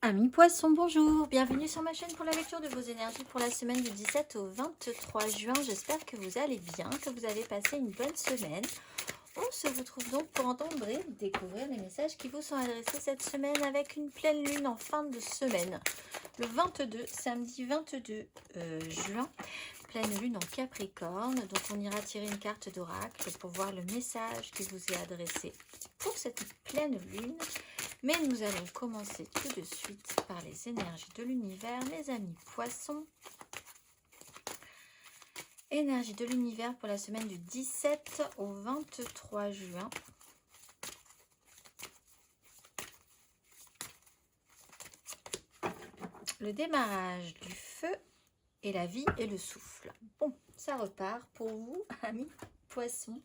Amis poissons, bonjour, bienvenue sur ma chaîne pour la lecture de vos énergies pour la semaine du 17 au 23 juin. J'espère que vous allez bien, que vous avez passé une bonne semaine. On se retrouve donc pour entendre et découvrir les messages qui vous sont adressés cette semaine avec une pleine lune en fin de semaine. Le 22, samedi 22 juin, pleine lune en Capricorne. Donc on ira tirer une carte d'oracle pour voir le message qui vous est adressé pour cette pleine lune. Mais nous allons commencer tout de suite par les énergies de l'univers, mes amis poissons. Énergie de l'univers pour la semaine du 17 au 23 juin. Le démarrage du feu et la vie et le souffle. Bon, ça repart pour vous, amis poissons.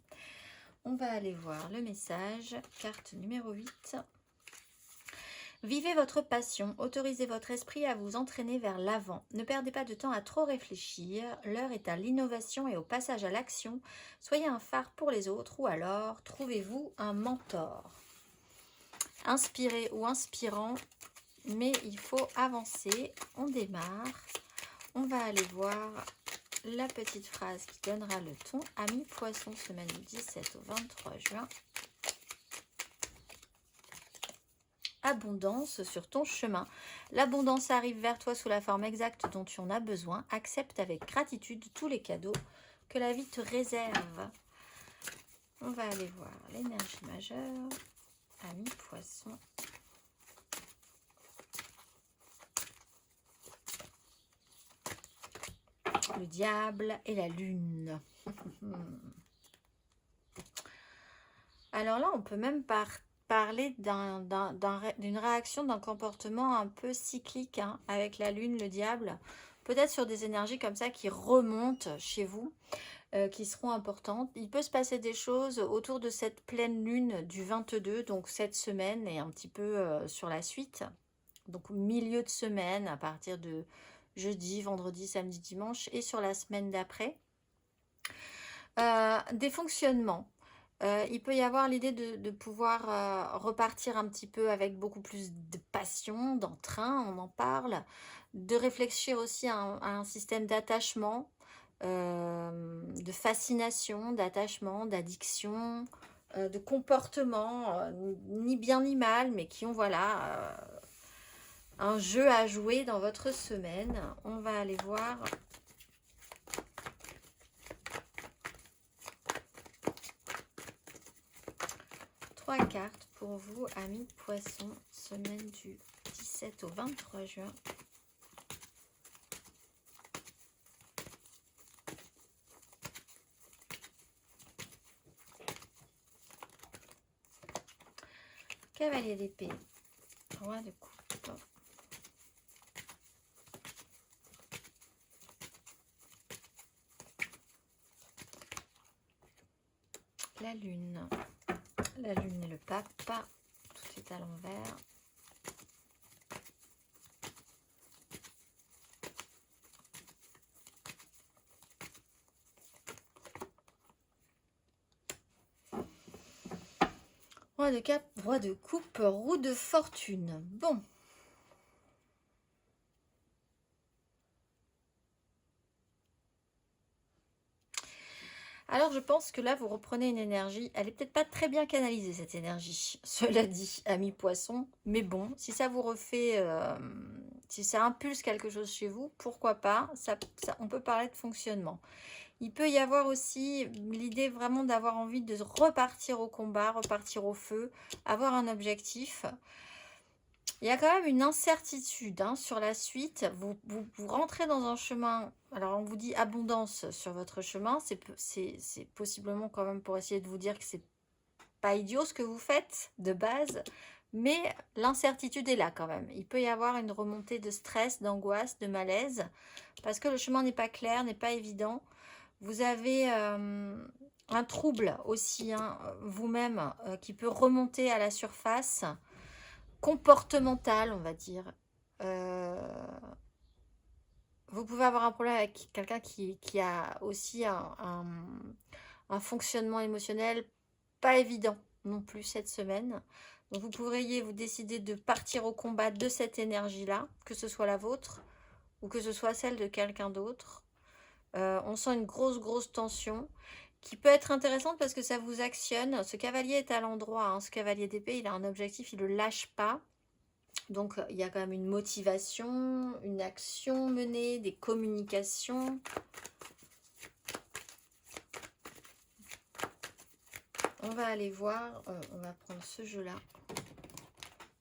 On va aller voir le message, carte numéro 8. Vivez votre passion, autorisez votre esprit à vous entraîner vers l'avant. Ne perdez pas de temps à trop réfléchir, l'heure est à l'innovation et au passage à l'action. Soyez un phare pour les autres ou alors trouvez-vous un mentor. Inspiré ou inspirant, mais il faut avancer. On démarre. On va aller voir la petite phrase qui donnera le ton. Amis poissons, semaine du 17 au 23 juin. Abondance sur ton chemin. L'abondance arrive vers toi sous la forme exacte dont tu en as besoin. Accepte avec gratitude tous les cadeaux que la vie te réserve. On va aller voir l'énergie majeure. Amis poissons. Le diable et la lune. Alors là, on peut même parler d'une réaction, d'un comportement un peu cyclique avec la lune, le diable. Peut-être sur des énergies comme ça qui remontent chez vous, qui seront importantes. Il peut se passer des choses autour de cette pleine lune du 22, donc cette semaine et un petit peu sur la suite. Donc milieu de semaine à partir de jeudi, vendredi, samedi, dimanche et sur la semaine d'après. Des fonctionnements. Il peut y avoir l'idée de pouvoir repartir un petit peu avec beaucoup plus de passion, d'entrain, on en parle. De réfléchir aussi à un système d'attachement, de fascination, d'attachement, d'addiction, de comportement, ni bien ni mal, mais qui ont voilà un jeu à jouer dans votre semaine. On va aller voir. Trois cartes pour vous, amis poissons, semaine du 17 au 23 juin. Cavalier d'épée, roi de coupe. La lune et le pape, tout est à l'envers. Roi de cap, roi de coupe, roue de fortune. Bon. Alors je pense que là vous reprenez une énergie, elle est peut-être pas très bien canalisée cette énergie, cela dit, amis poissons, mais bon, si ça vous refait, si ça impulse quelque chose chez vous, pourquoi pas, on peut parler de fonctionnement. Il peut y avoir aussi l'idée vraiment d'avoir envie de repartir au combat, repartir au feu, avoir un objectif. Il y a quand même une incertitude sur la suite. Vous rentrez dans un chemin, alors on vous dit abondance sur votre chemin, c'est possiblement quand même pour essayer de vous dire que c'est pas idiot ce que vous faites de base, mais l'incertitude est là quand même. Il peut y avoir une remontée de stress, d'angoisse, de malaise, parce que le chemin n'est pas clair, n'est pas évident. Vous avez un trouble aussi, vous-même, qui peut remonter à la surface, comportemental, on va dire. Vous pouvez avoir un problème avec quelqu'un qui a aussi un fonctionnement émotionnel pas évident non plus cette semaine. Donc vous pourriez vous décider de partir au combat de cette énergie-là, que ce soit la vôtre ou que ce soit celle de quelqu'un d'autre. On sent une grosse tension qui peut être intéressante parce que ça vous actionne. Ce cavalier est à l'endroit, hein. Ce cavalier d'épée, il a un objectif, il ne le lâche pas. Donc il y a quand même une motivation, une action menée, des communications. On va aller voir, on va prendre ce jeu-là,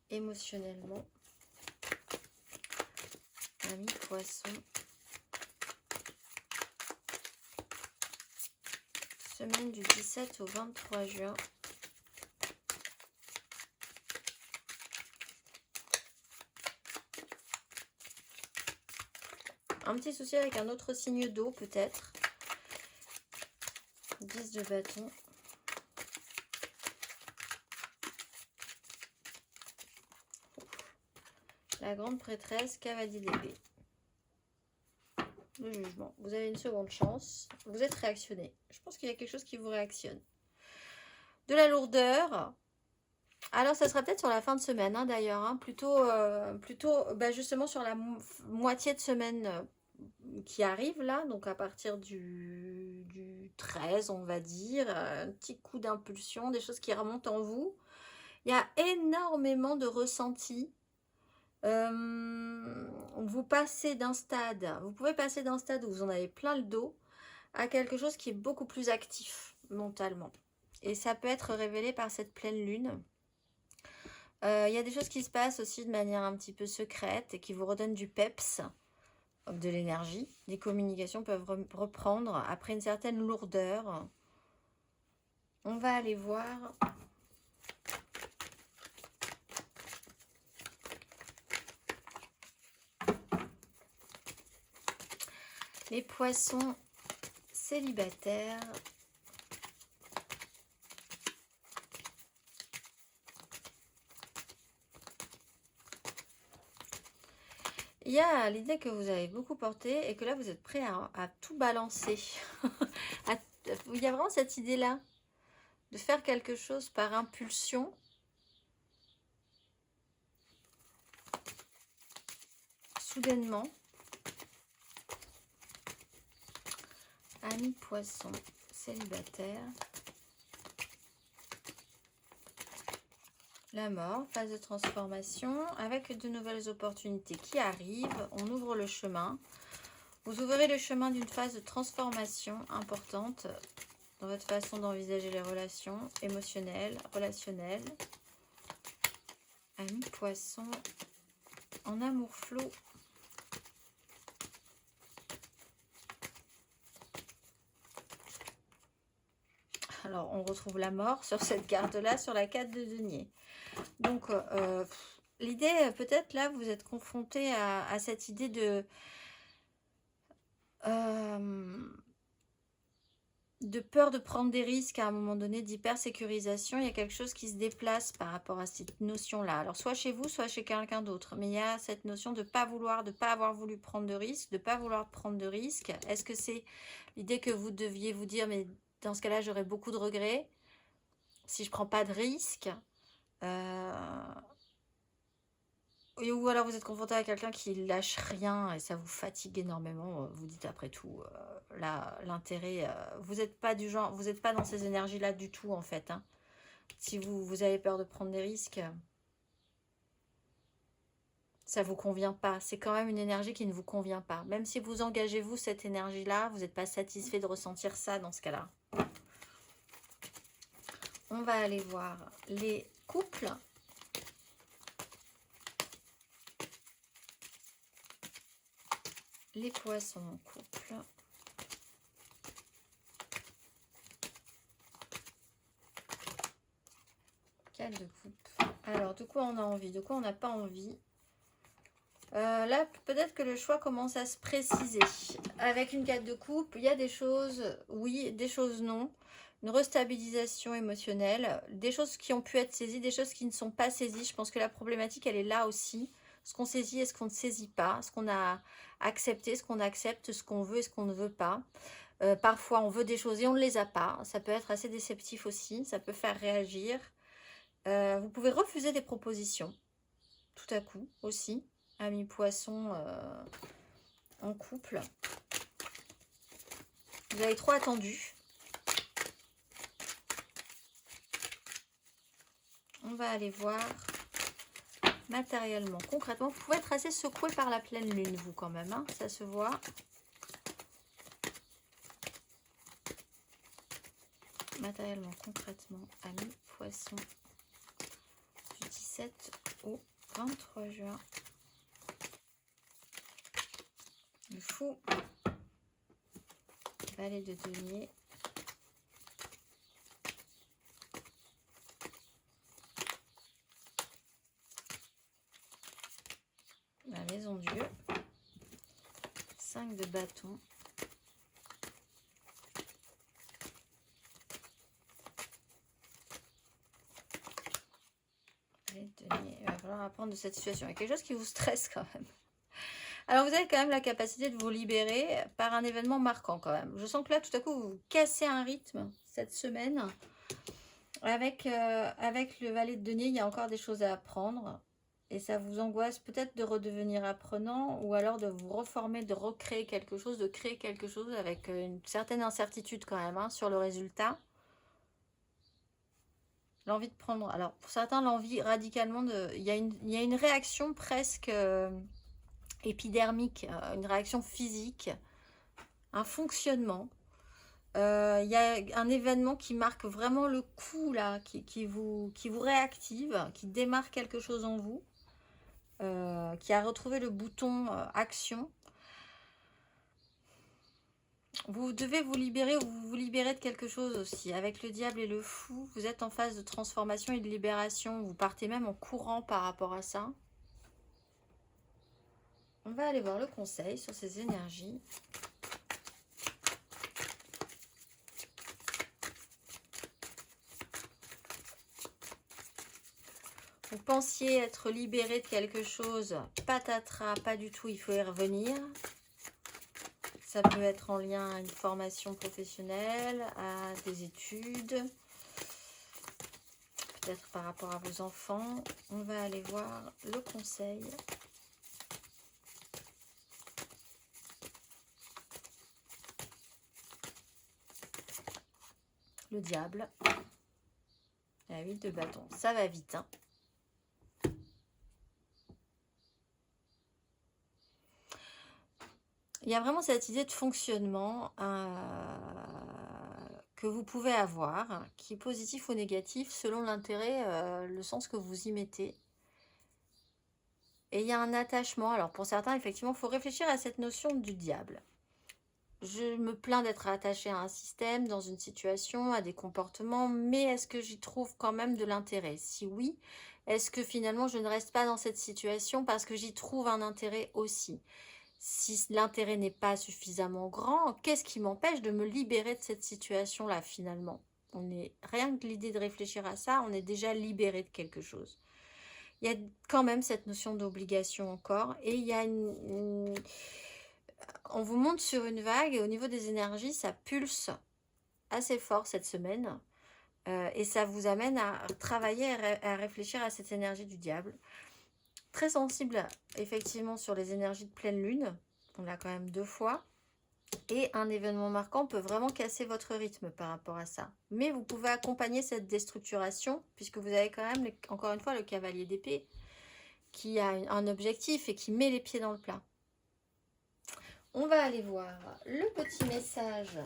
émotionnellement. Ami Poisson. Semaine du 17 au 23 juin. Un petit souci avec un autre signe d'eau peut-être. 10 de bâton. La grande prêtresse, cavalier d'épée. Le jugement. Vous avez une seconde chance. Vous êtes réactionné. Je pense qu'il y a quelque chose qui vous réactionne. De la lourdeur. Alors, ça sera peut-être sur la fin de semaine, hein, d'ailleurs. Hein, plutôt justement sur la moitié de semaine qui arrive là. Donc, à partir du 13, on va dire. Un petit coup d'impulsion, des choses qui remontent en vous. Il y a énormément de ressentis. Vous passez d'un stade, vous pouvez passer d'un stade où vous en avez plein le dos à quelque chose qui est beaucoup plus actif mentalement. Et ça peut être révélé par cette pleine lune. Il y a des choses qui se passent aussi de manière un petit peu secrète et qui vous redonnent du peps, de l'énergie. Les communications peuvent reprendre après une certaine lourdeur. On va aller voir... les poissons célibataires. Il y a l'idée que vous avez beaucoup porté et que là vous êtes prêt à tout balancer. Il y a vraiment cette idée-là de faire quelque chose par impulsion. Soudainement. Ami poisson célibataire. La mort, phase de transformation, avec de nouvelles opportunités qui arrivent. On ouvre le chemin. Vous ouvrez le chemin d'une phase de transformation importante dans votre façon d'envisager les relations émotionnelles, relationnelles. Ami poisson, en amour flot. Alors, on retrouve la mort sur cette carte-là, sur la 4 de denier. Donc, l'idée, peut-être, là, vous êtes confronté à cette idée de peur de prendre des risques à un moment donné, d'hypersécurisation. Il y a quelque chose qui se déplace par rapport à cette notion-là. Alors, soit chez vous, soit chez quelqu'un d'autre. Mais il y a cette notion de ne pas vouloir, de ne pas avoir voulu prendre de risques, de ne pas vouloir prendre de risques. Est-ce que c'est l'idée que vous deviez vous dire, mais dans ce cas-là, j'aurais beaucoup de regrets si je ne prends pas de risques ou alors vous êtes confronté à quelqu'un qui lâche rien et ça vous fatigue énormément. Vous dites après tout, là, l'intérêt, vous n'êtes pas du genre, vous n'êtes pas dans ces énergies-là du tout en fait. Hein. Si vous avez peur de prendre des risques, ça ne vous convient pas. C'est quand même une énergie qui ne vous convient pas. Même si vous engagez vous cette énergie-là, vous n'êtes pas satisfait de ressentir ça dans ce cas-là. On va aller voir les couples. Les poissons en couple. Quatre de coupe. Alors, de quoi on a envie? De quoi on n'a pas envie? Là, peut-être que le choix commence à se préciser. Avec une 4 de coupe, il y a des choses oui, des choses non. Une restabilisation émotionnelle. Des choses qui ont pu être saisies, des choses qui ne sont pas saisies. Je pense que la problématique, elle est là aussi. Ce qu'on saisit et ce qu'on ne saisit pas. Ce qu'on a accepté, ce qu'on accepte, ce qu'on veut et ce qu'on ne veut pas. Parfois, on veut des choses et on ne les a pas. Ça peut être assez déceptif aussi. Ça peut faire réagir. Vous pouvez refuser des propositions, tout à coup aussi, amis poissons en couple. Vous avez trop attendu. On va aller voir matériellement, concrètement. Vous pouvez être assez secoué par la pleine lune, vous, quand même, hein, ça se voit. Matériellement, concrètement, amis poissons, du 17 au 23 juin. Le fou. Valet de denier. La maison Dieu. 5 de bâton. Valet de denier. Il va falloir apprendre de cette situation. Il y a quelque chose qui vous stresse quand même. Alors, vous avez quand même la capacité de vous libérer par un événement marquant quand même. Je sens que là, tout à coup, vous cassez un rythme cette semaine. Avec le valet de denier, il y a encore des choses à apprendre. Et ça vous angoisse peut-être de redevenir apprenant ou alors de vous reformer, de recréer quelque chose, de créer quelque chose avec une certaine incertitude quand même, hein, sur le résultat. L'envie de prendre... Alors, pour certains, l'envie radicalement de... Il y a une réaction presque épidermique, une réaction physique, un fonctionnement. Il y a un événement qui marque vraiment le coup, là, qui vous réactive, qui démarre quelque chose en vous. Qui a retrouvé le bouton action. Vous devez vous libérer ou vous vous libérez de quelque chose aussi. Avec le diable et le fou, vous êtes en phase de transformation et de libération. Vous partez même en courant par rapport à ça. On va aller voir le conseil sur ces énergies. Vous pensiez être libéré de quelque chose, patatras, pas du tout, il faut y revenir. Ça peut être en lien à une formation professionnelle, à des études, peut-être par rapport à vos enfants. On va aller voir le conseil. Le diable. La 8 de bâton. Ça va vite, hein. Il y a vraiment cette idée de fonctionnement que vous pouvez avoir, qui est positif ou négatif selon l'intérêt, le sens que vous y mettez. Et il y a un attachement. Alors pour certains, effectivement, il faut réfléchir à cette notion du diable. Je me plains d'être attachée à un système, dans une situation, à des comportements, mais est-ce que j'y trouve quand même de l'intérêt? Si oui, est-ce que finalement je ne reste pas dans cette situation parce que j'y trouve un intérêt aussi? Si l'intérêt n'est pas suffisamment grand, qu'est-ce qui m'empêche de me libérer de cette situation-là finalement? On est rien que l'idée de réfléchir à ça, on est déjà libéré de quelque chose. Il y a quand même cette notion d'obligation encore, et il y a on vous monte sur une vague, et au niveau des énergies, ça pulse assez fort cette semaine, et ça vous amène à travailler, à réfléchir à cette énergie du diable. Très sensible, effectivement, sur les énergies de pleine lune. On l'a quand même 2 fois. Et un événement marquant peut vraiment casser votre rythme par rapport à ça. Mais vous pouvez accompagner cette déstructuration, puisque vous avez quand même, encore une fois, le cavalier d'épée, qui a un objectif et qui met les pieds dans le plat. On va aller voir le petit message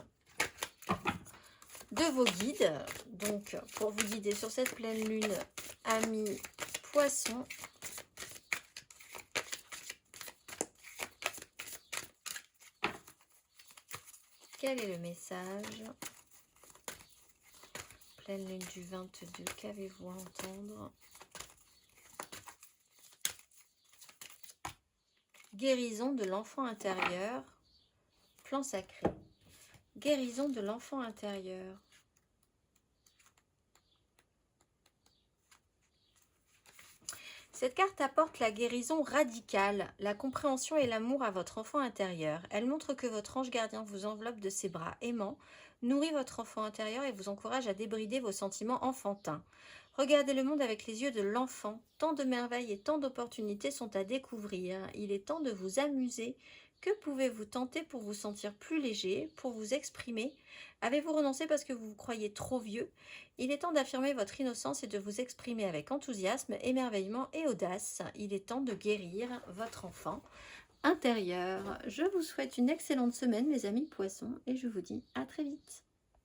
de vos guides. Donc, pour vous guider sur cette pleine lune, amis poissons. Quel est le message? Pleine lune du 22, qu'avez-vous à entendre? Guérison de l'enfant intérieur. Plan sacré. Guérison de l'enfant intérieur. Cette carte apporte la guérison radicale, la compréhension et l'amour à votre enfant intérieur. Elle montre que votre ange gardien vous enveloppe de ses bras aimants, nourrit votre enfant intérieur et vous encourage à débrider vos sentiments enfantins. Regardez le monde avec les yeux de l'enfant. Tant de merveilles et tant d'opportunités sont à découvrir. Il est temps de vous amuser. Que pouvez-vous tenter pour vous sentir plus léger, pour vous exprimer? Avez-vous renoncé parce que vous vous croyez trop vieux? Il est temps d'affirmer votre innocence et de vous exprimer avec enthousiasme, émerveillement et audace. Il est temps de guérir votre enfant intérieur. Je vous souhaite une excellente semaine, mes amis poissons, et je vous dis à très vite.